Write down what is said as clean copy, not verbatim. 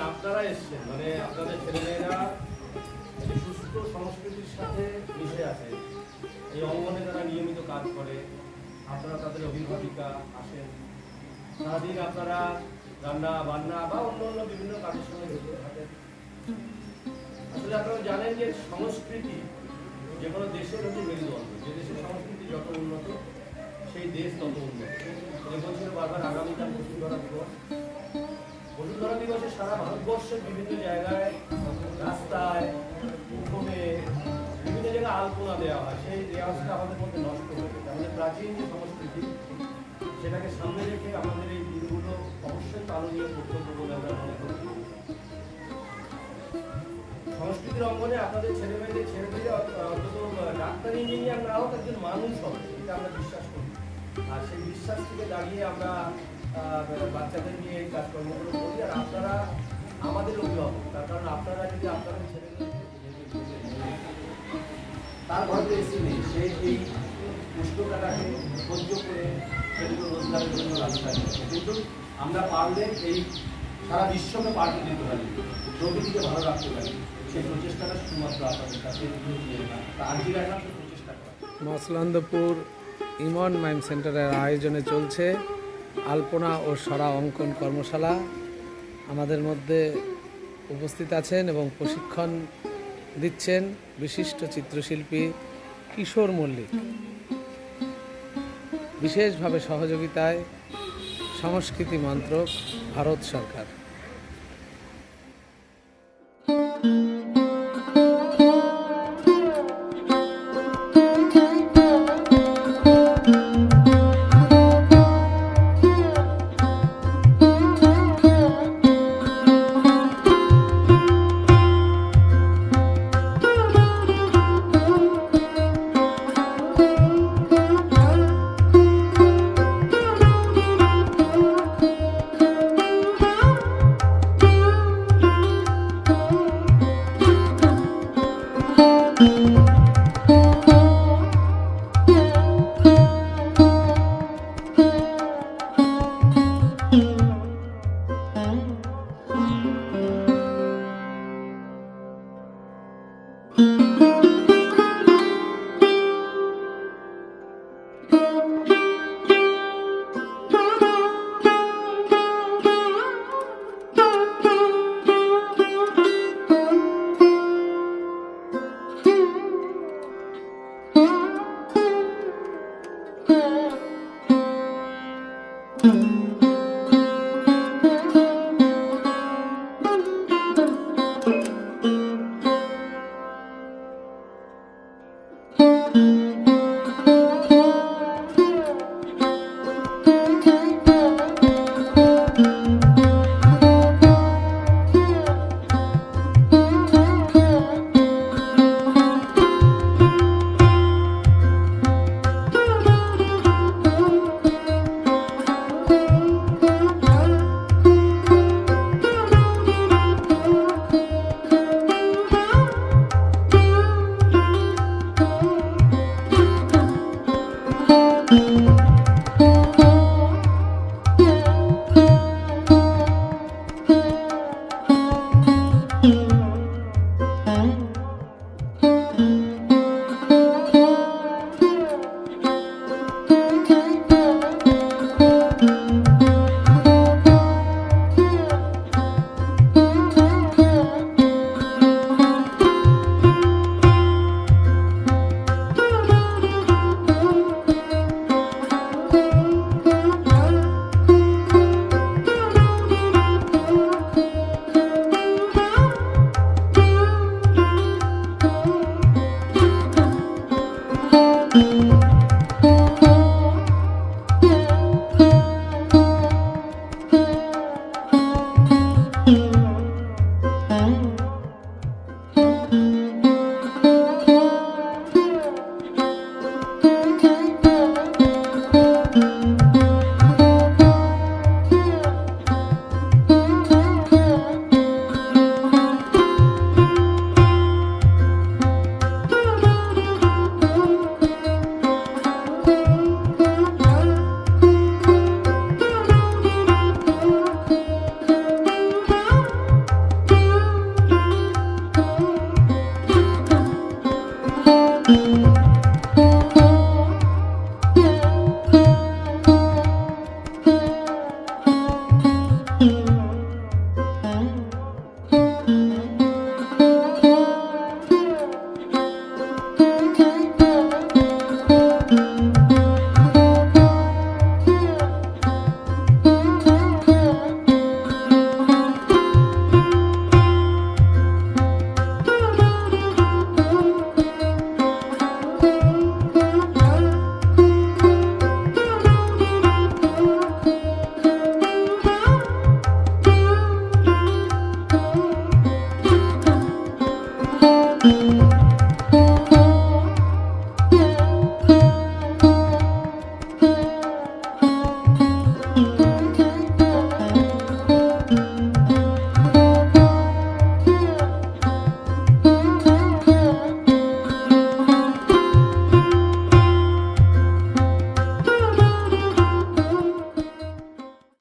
আপনারা এসছেন মানে আপনাদের ছেলেমেয়েরা সুস্থ সংস্কৃতির সাথে মিশে আছে, এই অঙ্গনে তারা নিয়মিত কাজ করে, আপনারা তাদের অভিভাবিকা আসেন, সারাদিন আপনারা রান্না বান্না বা অন্য অন্য বিভিন্ন কাজের সঙ্গে যুক্ত থাকেন। আসলে আপনারা জানেন যে সংস্কৃতি যে কোনো দেশের হচ্ছে মেরুদণ্ড, যে দেশের সংস্কৃতি যত উন্নত সেই দেশ তত উন্নত। বলছিল বারবার আগামীকাল বসুন্ধরা দিবস। বসুন্ধরা দিবসে সারা ভারতবর্ষের বিভিন্ন জায়গায় রাস্তায় উঠোনে বিভিন্ন জায়গায় আলপনা দেওয়া হয়, সেই রেওয়াজটা আমাদের মধ্যে নষ্ট হয়ে গেছে। আমাদের প্রাচীন যে সংস্কৃতি সেটাকে সামনে রেখে আমাদের এই দিনগুলো অবশ্যই পালনীয় কর্তব্য বলে আমরা মনে করি। সংস্কৃতির অঙ্গনে আপনাদের ছেলেমেয়েদের ছেড়ে দিলে অন্তত ডাক্তার ইঞ্জিনিয়ার না হোক একজন মানুষ হবে, এটা আমরা বিশ্বাস করি। আর সেই বিশ্বাস থেকে দাঁড়িয়ে আমরা বাচ্চাদের নিয়ে এই কাজকর্মগুলো করি। আর আপনারা আমাদের অভিভাবক, তার কারণ আপনারা যদি আপনাদের ছেলেমেয়ে তার ঘরে এসে নেই, সে এই উষ্ণতাটাকে সহ্য করে সেগুলো রোজগারের জন্য রাস্তা নিচ্ছে। কিন্তু আমরা পারলে এই সারা বিশ্বকে পাল্টে দিতে পারি, প্রকৃতিকে ভালো রাখতে পারি, সেই প্রচেষ্টাটা শুধুমাত্র আপনাদের কাছে আজকের একমাত্র প্রচেষ্টা করা। মসলন্দপুর ইমন মাইম সেন্টারের আয়োজনে চলছে আলপনা ও সরা অঙ্কন কর্মশালা। আমাদের মধ্যে উপস্থিত আছেন এবং প্রশিক্ষণ দিচ্ছেন বিশিষ্ট চিত্রশিল্পী কিশোর মল্লিক। বিশেষভাবে সহযোগিতায় সংস্কৃতি মন্ত্রক, ভারত সরকার।